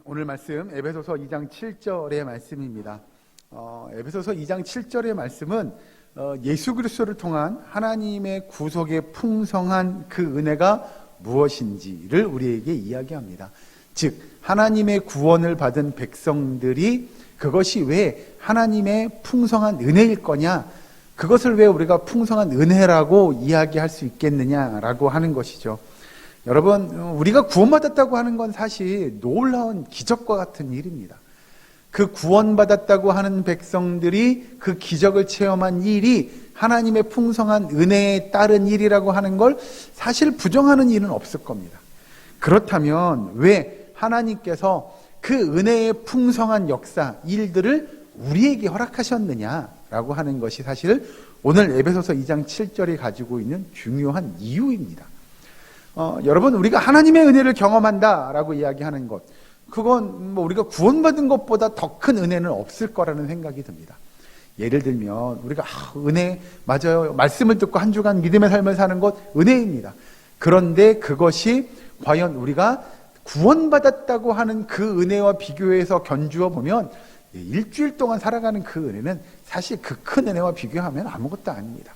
오늘 말씀 에베소서 2장 7절의 말씀입니다. 에베소서 2장 7절의 말씀은 예수 그리스도를 통한 하나님의 구속의 풍성한 그 은혜가 무엇인지를 우리에게 이야기합니다. 즉 하나님의 구원을 받은 백성들이 그것이 왜 하나님의 풍성한 은혜일 거냐, 그것을 왜 우리가 풍성한 은혜라고 이야기할 수 있겠느냐라고 하는 것이죠. 여러분, 우리가 구원받았다고 하는 건 사실 놀라운 기적과 같은 일입니다. 그 구원받았다고 하는 백성들이 그 기적을 체험한 일이 하나님의 풍성한 은혜에 따른 일이라고 하는 걸 사실 부정하는 일은 없을 겁니다. 그렇다면 왜 하나님께서 그 은혜의 풍성한 역사, 일들을 우리에게 허락하셨느냐라고 하는 것이 사실 오늘 에베소서 2장 7절이 가지고 있는 중요한 이유입니다. 여러분, 우리가 하나님의 은혜를 경험한다라고 이야기하는 것, 그건 우리가 구원받은 것보다 더 큰 은혜는 없을 거라는 생각이 듭니다. 예를 들면 우리가 은혜 맞아요, 말씀을 듣고 한 주간 믿음의 삶을 사는 것 은혜입니다. 그런데 그것이 과연 우리가 구원받았다고 하는 그 은혜와 비교해서 견주어 보면 일주일 동안 살아가는 그 은혜는 사실 그 큰 은혜와 비교하면 아무것도 아닙니다.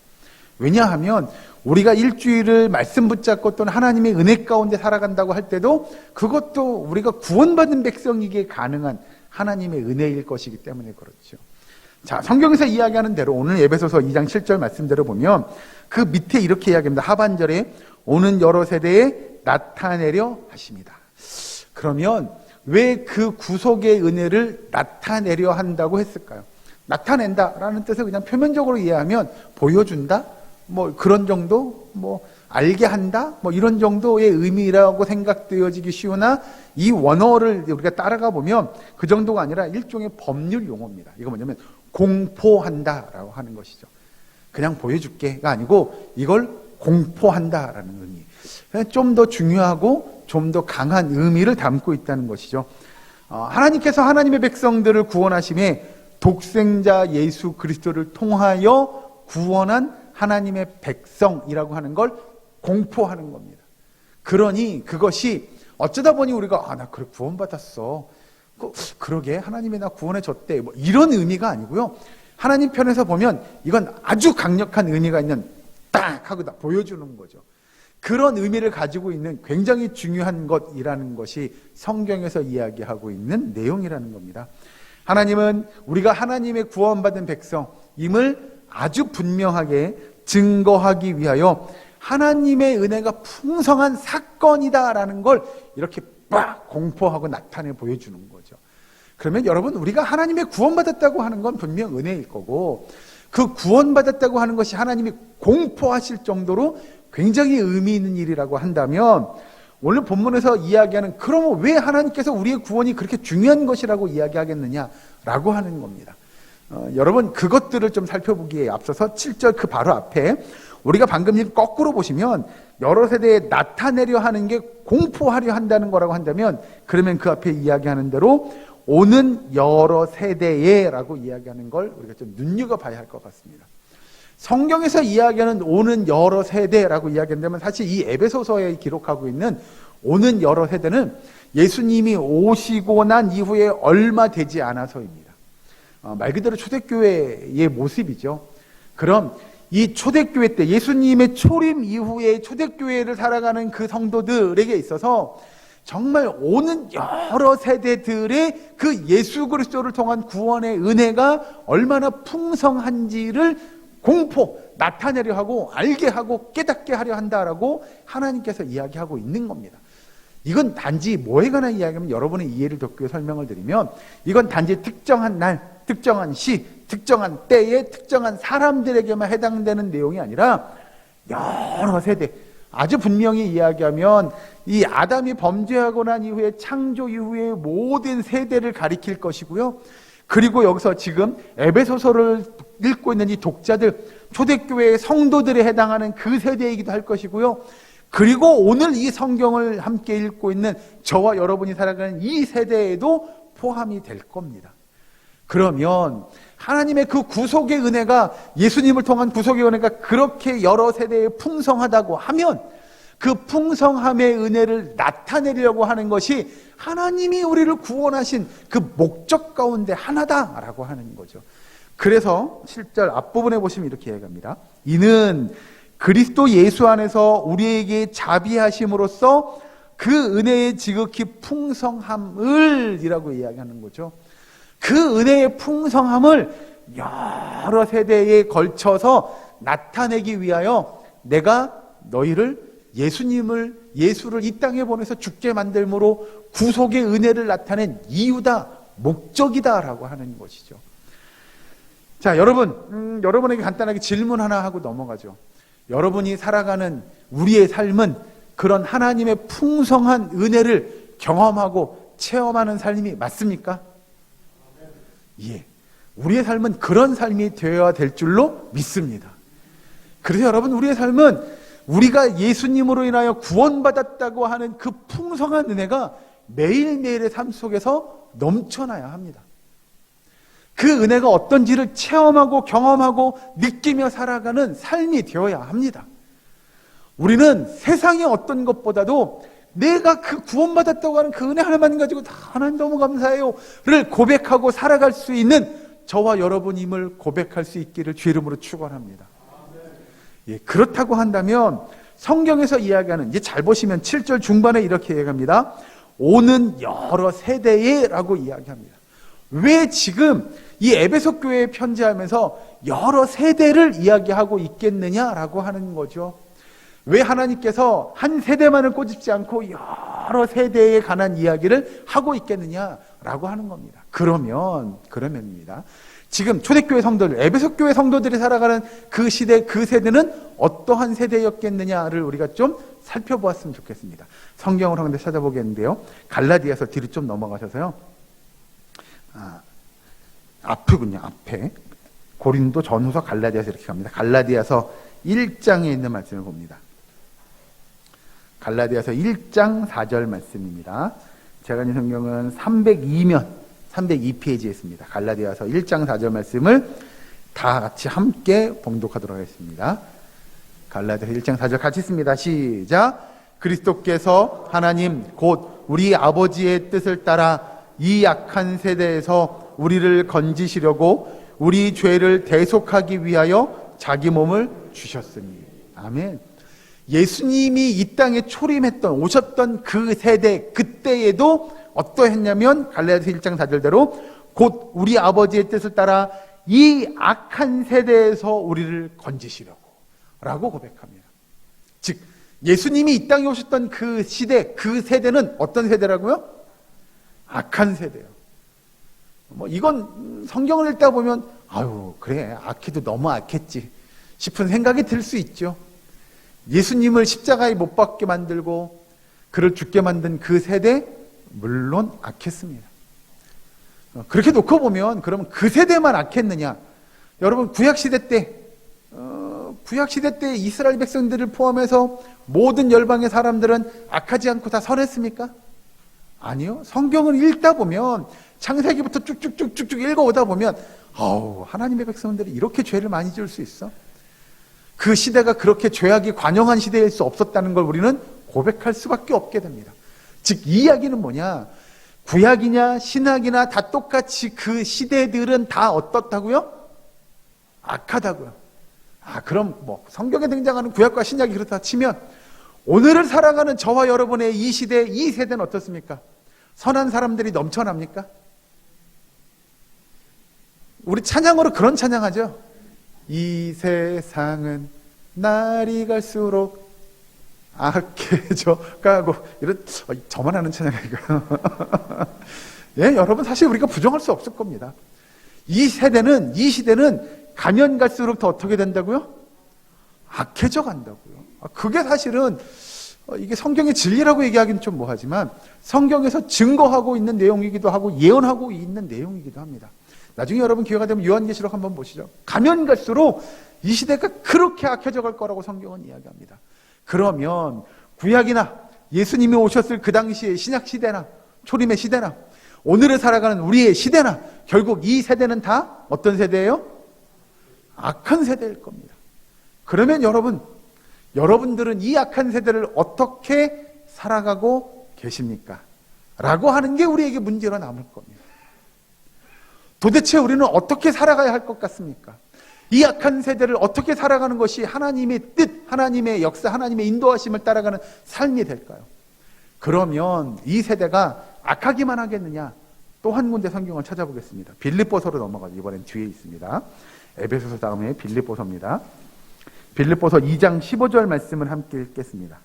왜냐하면 우리가 일주일을 말씀 붙잡고 또는 하나님의 은혜 가운데 살아간다고 할 때도 그것도 우리가 구원받은 백성이기에 가능한 하나님의 은혜일 것이기 때문에 그렇죠. 자, 성경에서 이야기하는 대로 오늘 에베소서 2장 7절 말씀대로 보면 그 밑에 이렇게 이야기합니다. 하반절에 오는 여러 세대에 나타내려 하십니다. 그러면 왜 그 구속의 은혜를 나타내려 한다고 했을까요? 나타낸다라는 뜻을 그냥 표면적으로 이해하면 보여준다? 그런 정도? 알게 한다? 이런 정도의 의미라고 생각되어지기 쉬우나 이 원어를 우리가 따라가 보면 그 정도가 아니라 일종의 법률 용어입니다. 이거 뭐냐면 공포한다라고 하는 것이죠. 그냥 보여줄게가 아니고 이걸 공포한다라는 의미. 좀 더 중요하고 좀 더 강한 의미를 담고 있다는 것이죠. 하나님께서 하나님의 백성들을 구원하심에 독생자 예수 그리스도를 통하여 구원한 하나님의 백성이라고 하는 걸 공포하는 겁니다. 그러니 그것이 어쩌다 보니 우리가 나 그래 구원받았어, 그러게 하나님이 나 구원해 줬대, 이런 의미가 아니고요. 하나님 편에서 보면 이건 아주 강력한 의미가 있는 딱 하고 다 보여주는 거죠. 그런 의미를 가지고 있는 굉장히 중요한 것이라는 것이 성경에서 이야기하고 있는 내용이라는 겁니다. 하나님은 우리가 하나님의 구원받은 백성임을 아주 분명하게 증거하기 위하여 하나님의 은혜가 풍성한 사건이다라는 걸 이렇게 빡 공포하고 나타내 보여주는 거죠. 그러면 여러분, 우리가 하나님의 구원받았다고 하는 건 분명 은혜일 거고, 그 구원받았다고 하는 것이 하나님이 공포하실 정도로 굉장히 의미 있는 일이라고 한다면 오늘 본문에서 이야기하는, 그러면 왜 하나님께서 우리의 구원이 그렇게 중요한 것이라고 이야기하겠느냐라고 하는 겁니다. 여러분, 그것들을 좀 살펴보기에 앞서서 7절 그 바로 앞에 우리가 방금 읽은 거꾸로 보시면 여러 세대에 나타내려 하는 게 공포하려 한다는 거라고 한다면, 그러면 그 앞에 이야기하는 대로 오는 여러 세대에 라고 이야기하는 걸 우리가 좀 눈여겨봐야 할 것 같습니다. 성경에서 이야기하는 오는 여러 세대라고 이야기한다면 사실 이 에베소서에 기록하고 있는 오는 여러 세대는 예수님이 오시고 난 이후에 얼마 되지 않아서입니다. 말 그대로 초대교회의 모습이죠. 그럼 이 초대교회 때 예수님의 초림 이후에 초대교회를 살아가는 그 성도들에게 있어서 정말 오는 여러 세대들의 그 예수 그리스도를 통한 구원의 은혜가 얼마나 풍성한지를 나타내려 하고 알게 하고 깨닫게 하려 한다라고 하나님께서 이야기하고 있는 겁니다. 이건 단지 뭐에 관한 이야기하면 여러분의 이해를 돕기 위해 설명을 드리면, 이건 단지 특정한 날, 특정한 시, 특정한 때에 특정한 사람들에게만 해당되는 내용이 아니라 여러 세대, 아주 분명히 이야기하면 이 아담이 범죄하고 난 이후에 창조 이후에 모든 세대를 가리킬 것이고요. 그리고 여기서 지금 에베소서를 읽고 있는 이 독자들, 초대교회의 성도들에 해당하는 그 세대이기도 할 것이고요. 그리고 오늘 이 성경을 함께 읽고 있는 저와 여러분이 살아가는 이 세대에도 포함이 될 겁니다. 그러면 하나님의 그 구속의 은혜가, 예수님을 통한 구속의 은혜가 그렇게 여러 세대에 풍성하다고 하면, 그 풍성함의 은혜를 나타내려고 하는 것이 하나님이 우리를 구원하신 그 목적 가운데 하나다라고 하는 거죠. 그래서 7절 앞부분에 보시면 이렇게 얘기합니다. 이는 그리스도 예수 안에서 우리에게 자비하심으로써 그 은혜의 지극히 풍성함을 이라고 이야기하는 거죠. 그 은혜의 풍성함을 여러 세대에 걸쳐서 나타내기 위하여 내가 너희를 예수를 이 땅에 보내서 죽게 만들므로 구속의 은혜를 나타낸 이유다, 목적이다라고 하는 것이죠. 자, 여러분에게 간단하게 질문 하나 하고 넘어가죠. 여러분이 살아가는 우리의 삶은 그런 하나님의 풍성한 은혜를 경험하고 체험하는 삶이 맞습니까? 예. 우리의 삶은 그런 삶이 되어야 될 줄로 믿습니다. 그래서 여러분, 우리의 삶은 우리가 예수님으로 인하여 구원받았다고 하는 그 풍성한 은혜가 매일매일의 삶 속에서 넘쳐나야 합니다. 그 은혜가 어떤지를 체험하고 경험하고 느끼며 살아가는 삶이 되어야 합니다. 우리는 세상의 어떤 것보다도 내가 그 구원받았다고 하는 그 은혜 하나만 가지고 다 하나님 너무 감사해요를 고백하고 살아갈 수 있는 저와 여러분임을 고백할 수 있기를 주의 이름으로 축원합니다. 예, 그렇다고 한다면 성경에서 이야기하는, 이제 잘 보시면 7절 중반에 이렇게 얘기합니다. 오는 여러 세대에 라고 이야기합니다. 왜 지금 이 에베소 교회에 편지하면서 여러 세대를 이야기하고 있겠느냐라고 하는 거죠. 왜 하나님께서 한 세대만을 꼬집지 않고 여러 세대에 관한 이야기를 하고 있겠느냐라고 하는 겁니다. 그러면입니다. 지금 초대교회 성도들, 에베소 교회 성도들이 살아가는 그 시대, 그 세대는 어떠한 세대였겠느냐를 우리가 좀 살펴보았으면 좋겠습니다. 성경을 한 번 찾아보겠는데요. 갈라디아서 뒤로 좀 넘어가셔서요. 앞에 고린도 전후서 갈라디아서 이렇게 갑니다. 갈라디아서 1장에 있는 말씀을 봅니다. 갈라디아서 1장 4절 말씀입니다. 제가 있는 성경은 302페이지에 있습니다. 갈라디아서 1장 4절 말씀을 다 같이 함께 봉독하도록 하겠습니다. 갈라디아서 1장 4절 같이 읽습니다. 시작. 그리스도께서 하나님 곧 우리 아버지의 뜻을 따라 이 약한 세대에서 우리를 건지시려고 우리 죄를 대속하기 위하여 자기 몸을 주셨으니. 아멘. 예수님이 이 땅에 오셨던 그 세대, 그때에도 어떠했냐면 갈라디아서 1장 4절대로 곧 우리 아버지의 뜻을 따라 이 악한 세대에서 우리를 건지시려고 라고 고백합니다. 즉 예수님이 이 땅에 오셨던 그 시대, 그 세대는 어떤 세대라고요? 악한 세대예요. 이건 성경을 읽다 보면 아유 그래 악해도 너무 악했지 싶은 생각이 들 수 있죠. 예수님을 십자가에 못 박게 만들고 그를 죽게 만든 그 세대 물론 악했습니다. 그렇게 놓고 보면 그러면 그 세대만 악했느냐? 여러분 구약시대 때 이스라엘 백성들을 포함해서 모든 열방의 사람들은 악하지 않고 다 선했습니까? 아니요. 성경을 읽다 보면 창세기부터 쭉쭉쭉쭉 읽어오다 보면 하나님의 백성들이 이렇게 죄를 많이 지을 수 있어? 그 시대가 그렇게 죄악이 관영한 시대일 수 없었다는 걸 우리는 고백할 수밖에 없게 됩니다. 즉 이 이야기는 뭐냐? 구약이냐 신약이나 다 똑같이 그 시대들은 다 어떻다고요? 악하다고요. 그럼 성경에 등장하는 구약과 신약이 그렇다 치면 오늘을 살아가는 저와 여러분의 이 시대, 이 세대는 어떻습니까? 선한 사람들이 넘쳐납니까? 우리 찬양으로 그런 찬양하죠. 이 세상은 날이 갈수록 악해져 가고 이런 저만 하는 찬양이니까요. 예, 여러분 사실 우리가 부정할 수 없을 겁니다. 이 시대는 가면 갈수록 더 어떻게 된다고요? 악해져 간다고요. 그게 사실은 이게 성경의 진리라고 얘기하기는 좀 뭐하지만 성경에서 증거하고 있는 내용이기도 하고 예언하고 있는 내용이기도 합니다. 나중에 여러분 기회가 되면 요한계시록 한번 보시죠. 가면 갈수록 이 시대가 그렇게 악해져 갈 거라고 성경은 이야기합니다. 그러면 구약이나 예수님이 오셨을 그 당시의 신약 시대나 초림의 시대나 오늘을 살아가는 우리의 시대나 결국 이 세대는 다 어떤 세대예요? 악한 세대일 겁니다. 그러면 여러분들은 이 악한 세대를 어떻게 살아가고 계십니까? 라고 하는 게 우리에게 문제로 남을 겁니다. 도대체 우리는 어떻게 살아가야 할 것 같습니까? 이 악한 세대를 어떻게 살아가는 것이 하나님의 뜻, 하나님의 역사, 하나님의 인도하심을 따라가는 삶이 될까요? 그러면 이 세대가 악하기만 하겠느냐? 또 한 군데 성경을 찾아보겠습니다. 빌립보서로 넘어가죠. 이번엔 뒤에 있습니다. 에베소서 다음에 빌립보서입니다. 빌립보서 2장 15절 말씀을 함께 읽겠습니다.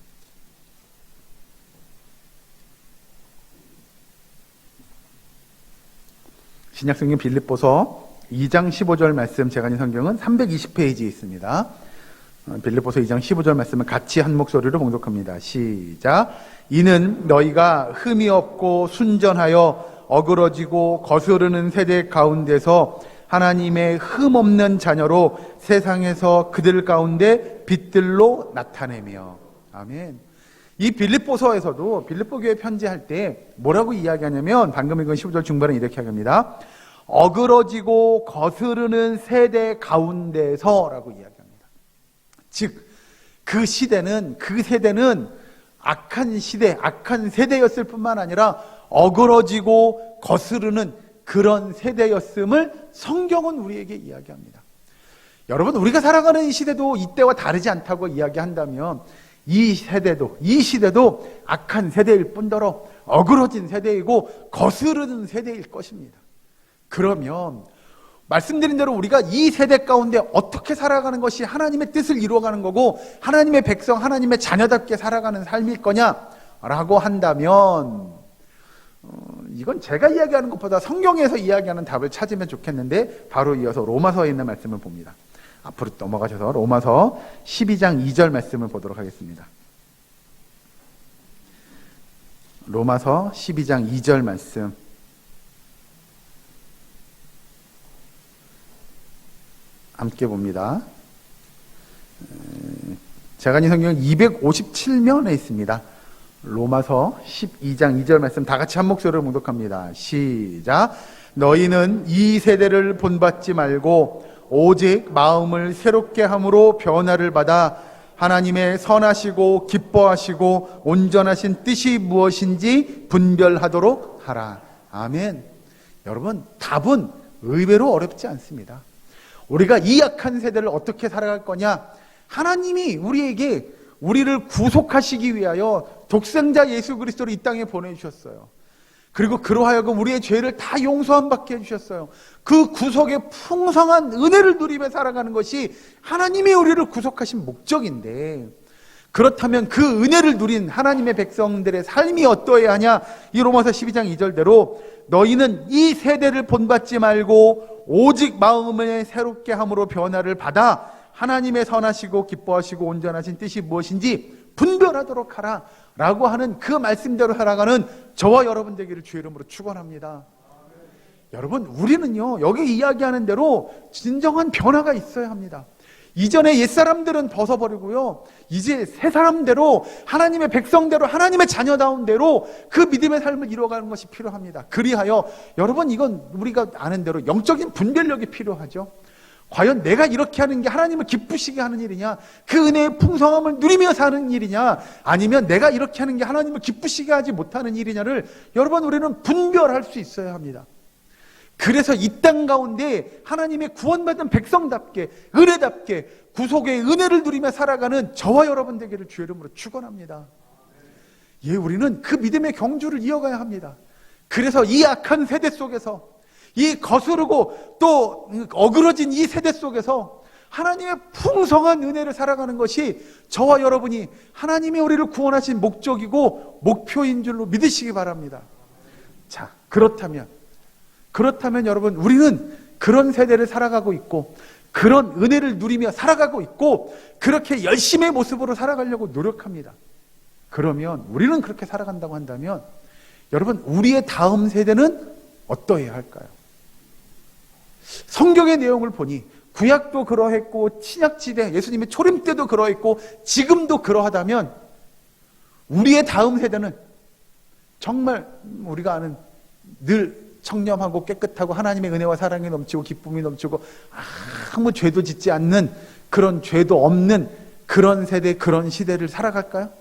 신약성경 빌립보서 2장 15절 말씀, 제가 있는 성경은 320페이지에 있습니다. 빌립보서 2장 15절 말씀을 같이 한 목소리로 봉독합니다. 시작. 이는 너희가 흠이 없고 순전하여 어그러지고 거스르는 세대 가운데서 하나님의 흠 없는 자녀로 세상에서 그들 가운데 빛들로 나타내며. 아멘. 이 빌립보서에서도 빌립보 교회 편지할 때 뭐라고 이야기하냐면, 방금 읽은 15절 중반은 이렇게 합니다. 어그러지고 거스르는 세대 가운데서라고 이야기합니다. 즉, 그 시대는, 그 세대는 악한 시대, 악한 세대였을 뿐만 아니라 어그러지고 거스르는 그런 세대였음을 성경은 우리에게 이야기합니다. 여러분, 우리가 살아가는 이 시대도 이때와 다르지 않다고 이야기한다면 이 세대도, 이 시대도 악한 세대일 뿐더러 어그러진 세대이고 거스르는 세대일 것입니다. 그러면 말씀드린 대로 우리가 이 세대 가운데 어떻게 살아가는 것이 하나님의 뜻을 이루어가는 거고 하나님의 백성, 하나님의 자녀답게 살아가는 삶일 거냐라고 한다면 이건 제가 이야기하는 것보다 성경에서 이야기하는 답을 찾으면 좋겠는데, 바로 이어서 로마서에 있는 말씀을 봅니다. 앞으로 넘어가셔서 로마서 12장 2절 말씀을 보도록 하겠습니다. 로마서 12장 2절 말씀. 함께 봅니다. 제가 이 성경은 257면에 있습니다. 로마서 12장 2절 말씀 다 같이 한 목소리로 봉독합니다. 시작. 너희는 이 세대를 본받지 말고 오직 마음을 새롭게 함으로 변화를 받아 하나님의 선하시고 기뻐하시고 온전하신 뜻이 무엇인지 분별하도록 하라. 아멘. 여러분, 답은 의외로 어렵지 않습니다. 우리가 이 악한 세대를 어떻게 살아갈 거냐? 하나님이 우리를 구속하시기 위하여 독생자 예수 그리스도를 이 땅에 보내주셨어요. 그리고 그로하여금 우리의 죄를 다 용서함 받게 해주셨어요. 그 구속의 풍성한 은혜를 누리며 살아가는 것이 하나님이 우리를 구속하신 목적인데, 그렇다면 그 은혜를 누린 하나님의 백성들의 삶이 어떠해야 하냐? 이 로마서 12장 2절대로 너희는 이 세대를 본받지 말고 오직 마음을 새롭게 함으로 변화를 받아 하나님의 선하시고 기뻐하시고 온전하신 뜻이 무엇인지 분별하도록 하라 라고 하는 그 말씀대로 살아가는 저와 여러분 되기를 주의 이름으로 축원합니다. 여러분, 우리는요, 여기 이야기하는 대로 진정한 변화가 있어야 합니다. 이전에 옛사람들은 벗어버리고요, 이제 새 사람대로, 하나님의 백성대로, 하나님의 자녀다운 대로 그 믿음의 삶을 이루어가는 것이 필요합니다. 그리하여 여러분, 이건 우리가 아는 대로 영적인 분별력이 필요하죠. 과연 내가 이렇게 하는 게 하나님을 기쁘시게 하는 일이냐, 그 은혜의 풍성함을 누리며 사는 일이냐, 아니면 내가 이렇게 하는 게 하나님을 기쁘시게 하지 못하는 일이냐를 여러분, 우리는 분별할 수 있어야 합니다. 그래서 이 땅 가운데 하나님의 구원받은 백성답게, 은혜답게 구속의 은혜를 누리며 살아가는 저와 여러분 되기를 주의 이름으로 축원합니다. 예, 우리는 그 믿음의 경주를 이어가야 합니다. 그래서 이 악한 세대 속에서, 이 거스르고 또 어그러진 이 세대 속에서 하나님의 풍성한 은혜를 살아가는 것이 저와 여러분이 하나님이 우리를 구원하신 목적이고 목표인 줄로 믿으시기 바랍니다. 자, 그렇다면 여러분, 우리는 그런 세대를 살아가고 있고 그런 은혜를 누리며 살아가고 있고 그렇게 열심의 모습으로 살아가려고 노력합니다. 그러면 우리는 그렇게 살아간다고 한다면 여러분, 우리의 다음 세대는 어떠해야 할까요? 성경의 내용을 보니 구약도 그러했고 신약시대 예수님의 초림 때도 그러했고 지금도 그러하다면 우리의 다음 세대는 정말 우리가 아는 늘 청렴하고 깨끗하고 하나님의 은혜와 사랑이 넘치고 기쁨이 넘치고 아무 죄도 짓지 않는, 그런 죄도 없는 그런 세대, 그런 시대를 살아갈까요?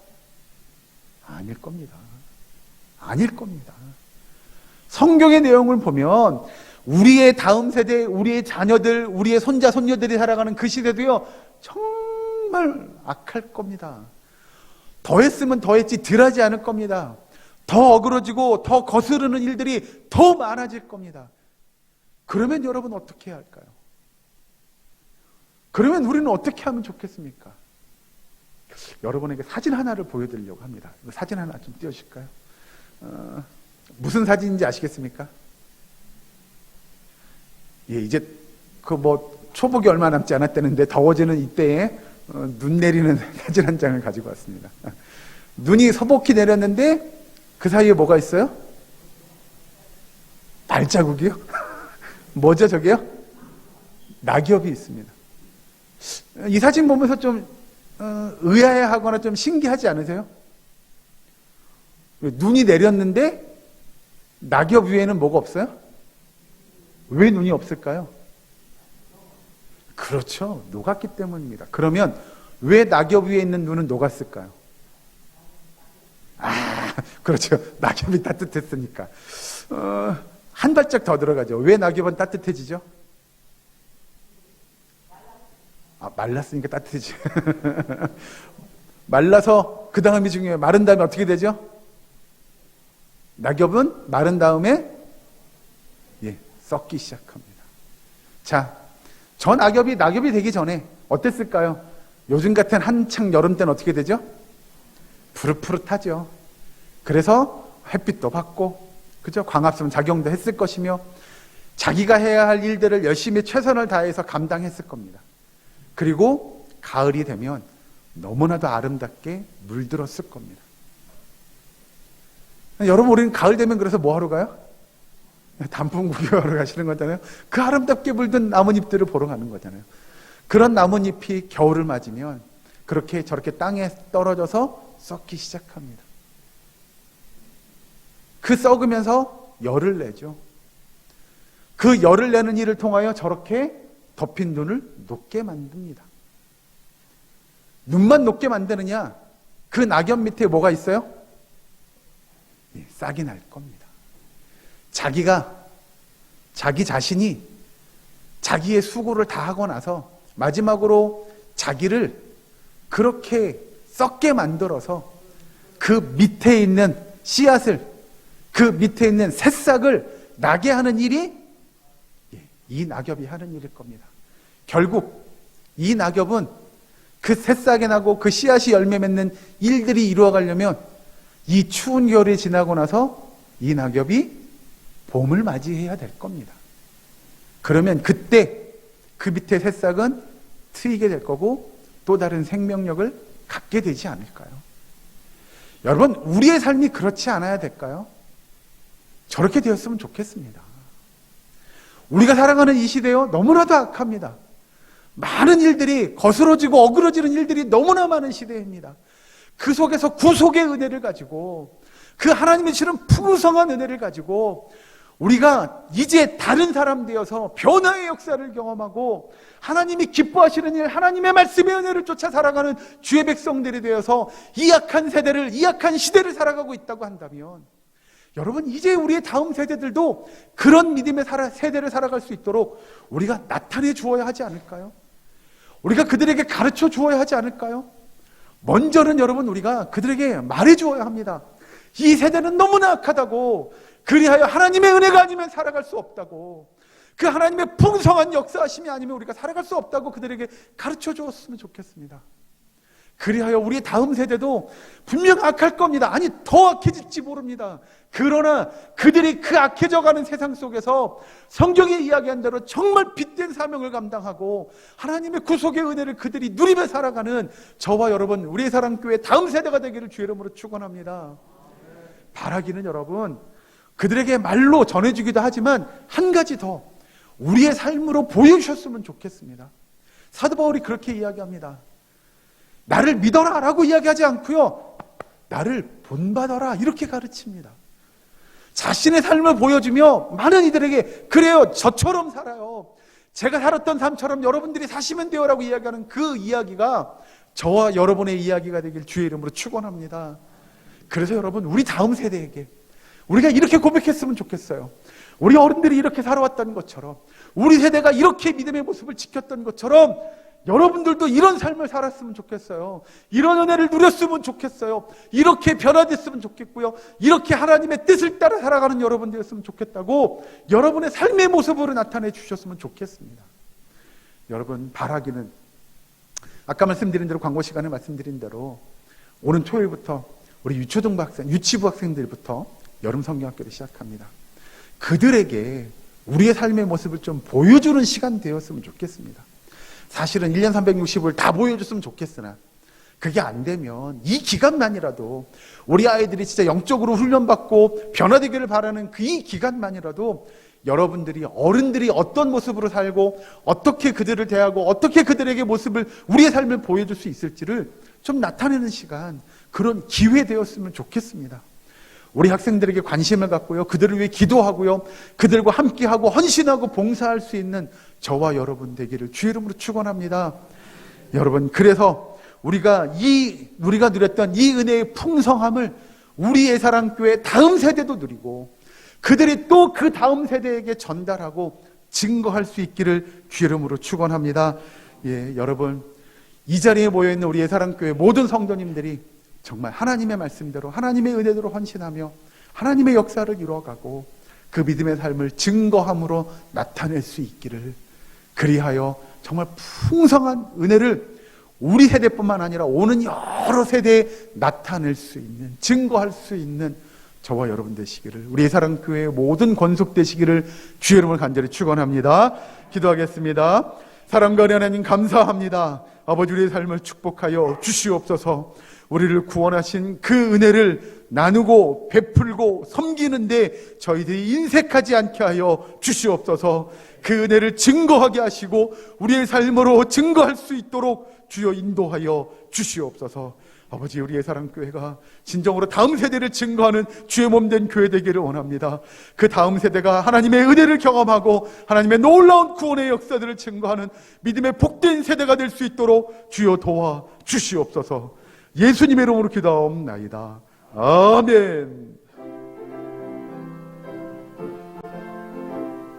아닐 겁니다. 아닐 겁니다. 성경의 내용을 보면 우리의 다음 세대, 우리의 자녀들, 우리의 손자, 손녀들이 살아가는 그 시대도요, 정말 악할 겁니다. 더했으면 더했지 덜하지 않을 겁니다. 더 어그러지고 더 거스르는 일들이 더 많아질 겁니다. 그러면 여러분 어떻게 해야 할까요? 그러면 우리는 어떻게 하면 좋겠습니까? 여러분에게 사진 하나를 보여드리려고 합니다. 사진 하나 좀 띄워주실까요? 무슨 사진인지 아시겠습니까? 예, 이제 초복이 얼마 남지 않았다는데 더워지는 이때에 눈 내리는 사진 한 장을 가지고 왔습니다. 눈이 서복히 내렸는데 그 사이에 뭐가 있어요? 발자국이요? 뭐죠 저게요? 낙엽이 있습니다. 이 사진 보면서 좀 의아해하거나 좀 신기하지 않으세요? 눈이 내렸는데 낙엽 위에는 뭐가 없어요? 왜 눈이 없을까요? 그렇죠. 녹았기 때문입니다. 그러면 왜 낙엽 위에 있는 눈은 녹았을까요? 그렇죠. 낙엽이 따뜻했으니까. 한 발짝 더 들어가죠. 왜 낙엽은 따뜻해지죠? 말랐으니까 따뜻해지. 말라서 그 다음이 중요해요. 마른 다음에 어떻게 되죠? 낙엽은 마른 다음에 썩기 시작합니다. 자, 저 낙엽이 되기 전에 어땠을까요? 요즘 같은 한창 여름 때는 어떻게 되죠? 푸릇푸릇하죠. 그래서 햇빛도 받고, 그죠? 광합성 작용도 했을 것이며, 자기가 해야 할 일들을 열심히 최선을 다해서 감당했을 겁니다. 그리고 가을이 되면 너무나도 아름답게 물들었을 겁니다. 여러분, 우리는 가을 되면 그래서 뭐 하러 가요? 단풍 구경하러 가시는 거잖아요. 그 아름답게 물든 나뭇잎들을 보러 가는 거잖아요. 그런 나뭇잎이 겨울을 맞으면 그렇게 저렇게 땅에 떨어져서 썩기 시작합니다. 그 썩으면서 열을 내죠. 그 열을 내는 일을 통하여 저렇게 덮인 눈을 녹게 만듭니다. 눈만 녹게 만드느냐? 그 낙엽 밑에 뭐가 있어요? 싹이 날 겁니다. 자기 자신이 자기의 수고를 다 하고 나서 마지막으로 자기를 그렇게 썩게 만들어서 그 밑에 있는 씨앗을, 그 밑에 있는 새싹을 나게 하는 일이 이 낙엽이 하는 일일 겁니다. 결국 이 낙엽은 그 새싹이 나고 그 씨앗이 열매 맺는 일들이 이루어가려면 이 추운 겨울이 지나고 나서 이 낙엽이 봄을 맞이해야 될 겁니다. 그러면 그때 그 밑에 새싹은 트이게 될 거고 또 다른 생명력을 갖게 되지 않을까요? 여러분, 우리의 삶이 그렇지 않아야 될까요? 저렇게 되었으면 좋겠습니다. 우리가 살아가는 이 시대요, 너무나도 악합니다. 많은 일들이 거스러지고 어그러지는 일들이 너무나 많은 시대입니다. 그 속에서 구속의 은혜를 가지고, 그 하나님이 주시는 풍성한 은혜를 가지고 우리가 이제 다른 사람 되어서 변화의 역사를 경험하고 하나님이 기뻐하시는 일, 하나님의 말씀의 은혜를 쫓아 살아가는 주의 백성들이 되어서 이 악한 세대를, 이 악한 시대를 살아가고 있다고 한다면, 여러분, 이제 우리의 다음 세대들도 그런 믿음의 세대를 살아갈 수 있도록 우리가 나타내 주어야 하지 않을까요? 우리가 그들에게 가르쳐 주어야 하지 않을까요? 먼저는 여러분, 우리가 그들에게 말해 주어야 합니다. 이 세대는 너무나 악하다고, 그리하여 하나님의 은혜가 아니면 살아갈 수 없다고, 그 하나님의 풍성한 역사하심이 아니면 우리가 살아갈 수 없다고 그들에게 가르쳐 주었으면 좋겠습니다. 그리하여 우리의 다음 세대도 분명 악할 겁니다. 아니, 더 악해질지 모릅니다. 그러나 그들이 그 악해져가는 세상 속에서 성경이 이야기한 대로 정말 빛된 사명을 감당하고 하나님의 구속의 은혜를 그들이 누리며 살아가는 저와 여러분, 우리의 사랑교회 다음 세대가 되기를 주의 이름으로 축원합니다. 바라기는 여러분, 그들에게 말로 전해주기도 하지만 한 가지 더 우리의 삶으로 보여주셨으면 좋겠습니다. 사도 바울이 그렇게 이야기합니다. 나를 믿어라 라고 이야기하지 않고요, 나를 본받아라 이렇게 가르칩니다. 자신의 삶을 보여주며 많은 이들에게, 그래요, 저처럼 살아요, 제가 살았던 삶처럼 여러분들이 사시면 돼요 라고 이야기하는 그 이야기가 저와 여러분의 이야기가 되길 주의 이름으로 축원합니다. 그래서 여러분, 우리 다음 세대에게 우리가 이렇게 고백했으면 좋겠어요. 우리 어른들이 이렇게 살아왔던 것처럼, 우리 세대가 이렇게 믿음의 모습을 지켰던 것처럼 여러분들도 이런 삶을 살았으면 좋겠어요. 이런 은혜를 누렸으면 좋겠어요. 이렇게 변화됐으면 좋겠고요. 이렇게 하나님의 뜻을 따라 살아가는 여러분 되었으면 좋겠다고 여러분의 삶의 모습으로 나타내 주셨으면 좋겠습니다. 여러분, 바라기는 아까 말씀드린 대로, 광고 시간에 말씀드린 대로 오는 토요일부터 우리 유초등부 학생, 유치부 학생들부터 여름 성경학교를 시작합니다. 그들에게 우리의 삶의 모습을 좀 보여주는 시간 되었으면 좋겠습니다. 사실은 1년 365일 다 보여줬으면 좋겠으나 그게 안 되면 이 기간만이라도 우리 아이들이 진짜 영적으로 훈련받고 변화되기를 바라는 그 이 기간만이라도 여러분들이, 어른들이 어떤 모습으로 살고 어떻게 그들을 대하고 어떻게 그들에게 모습을, 우리의 삶을 보여줄 수 있을지를 좀 나타내는 시간, 그런 기회 되었으면 좋겠습니다. 우리 학생들에게 관심을 갖고요, 그들을 위해 기도하고요, 그들과 함께하고 헌신하고 봉사할 수 있는 저와 여러분 되기를 주의 이름으로 축원합니다. 여러분, 그래서 우리가 누렸던 이 은혜의 풍성함을 우리 예사랑교회 다음 세대도 누리고 그들이 또 그 다음 세대에게 전달하고 증거할 수 있기를 주의 이름으로 축원합니다. 예, 여러분, 이 자리에 모여있는 우리 예사랑교회 모든 성도님들이 정말 하나님의 말씀대로, 하나님의 은혜대로 헌신하며 하나님의 역사를 이루어가고 그 믿음의 삶을 증거함으로 나타낼 수 있기를, 그리하여 정말 풍성한 은혜를 우리 세대뿐만 아니라 오는 여러 세대에 나타낼 수 있는, 증거할 수 있는 저와 여러분 되시기를, 우리 예사랑교회의 모든 권속 되시기를 주의 이름을 간절히 축원합니다. 기도하겠습니다. 사랑과 은혜 하나님 감사합니다. 아버지, 우리의 삶을 축복하여 주시옵소서. 우리를 구원하신 그 은혜를 나누고 베풀고 섬기는데 저희들이 인색하지 않게 하여 주시옵소서. 그 은혜를 증거하게 하시고 우리의 삶으로 증거할 수 있도록 주여 인도하여 주시옵소서. 아버지, 우리 예사랑교회가 진정으로 다음 세대를 증거하는 주의 몸된 교회 되기를 원합니다. 그 다음 세대가 하나님의 은혜를 경험하고 하나님의 놀라운 구원의 역사들을 증거하는 믿음의 복된 세대가 될 수 있도록 주여 도와 주시옵소서. 예수님의 이름으로 기도하옵나이다. 아멘.